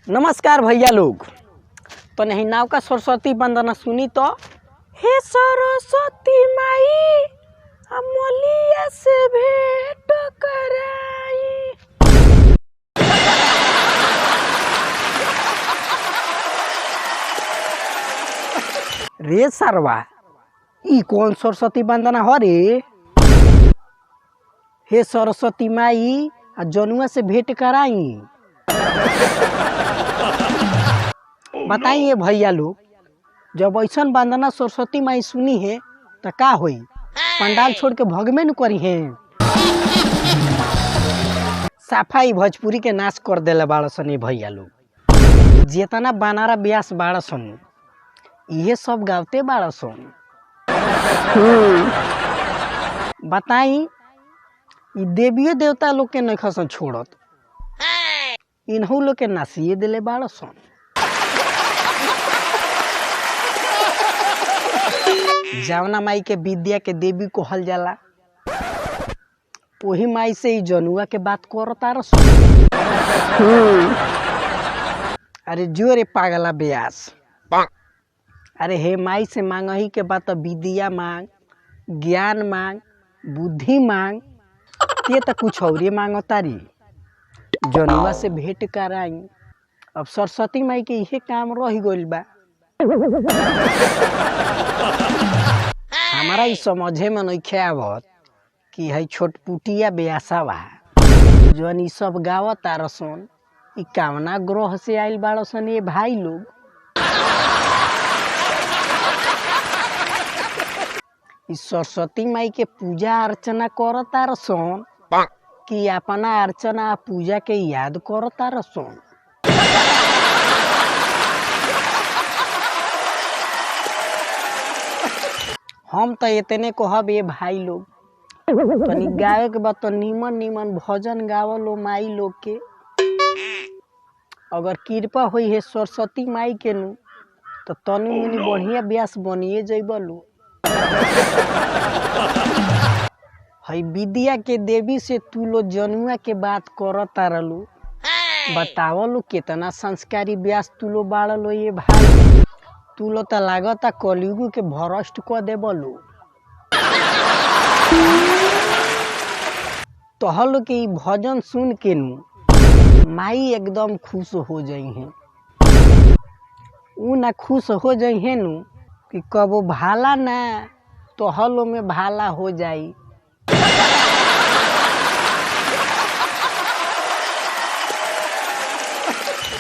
नमस्कार भैया लोग। तो नहीं नाव का सरस्वती वंदना सुनी तो हे सरस्वती माई अमोलिया से भेंट कराई। रे सरवा ई कौन सरस्वती वंदना हो रे? हे सरस्वती माई आ जनुआ से भेंट कराई। बताइए भैया लोग, जब ऐसा वंदना सरस्वती माई सुनी है तो का होई? पंडाल छोड़ के भगमे न करी है। सफाई भोजपुरी के नाश कर देले बाड़ सन भैया लोग। जितना बनारा ब्यास बाड़ सन ये सब गावते बाड़ सन। बताई ई देवियो देवता लोग के नहीं खसन छोड़त, इन्हू लोग के नासिए दिले बाड़ सन। जावना माई के विद्या के देवी कहल जाला, वही माई से ही जनुआ के बात करता रस। अरे जो रे पागला ब्यास, अरे हे माई से मांगही के बात विद्या मांग, ज्ञान मांग, बुद्धि मांग, ये तो कुछ और मांगता री। जनुआ से भेंट कराई। अब सरस्वती माई के इहे काम रह गइल बा। हमारा ई समझे में नहीं आवत कि है छोटपुटिया ब्यासा बा जौन ई सब गावत रसन, ई कावना ग्रह से आइल बाड़सन ये भाई लोग। ई सरस्वती माई के पूजा अर्चना करत रसन कि अपना अर्चना पूजा के याद करत रसन। हम तो इतने कहब ये भाई लोग, तनी गावे के बाद तो नीमन नीमन भजन गावलो माई लोग के। अगर कृपा होई है सरस्वती माई के नु तो तनी मुनी बढ़िया ब्यास बनिए जइबलो। हई विद्या के देवी से तू लो जनुआ के बात करत रहलू। बतावलो कितना संस्कारी ब्यास तू लो बाड़लो ये भाई। तू लो तो लागता कलयुग के भ्रष्ट क देबलो। तोहल के ई भजन सुन के नु माई एकदम खुश हो जाई है। ऊ ना खुश हो जाई है नु कि कबो भाला ना तोहलो में भाला हो जाई।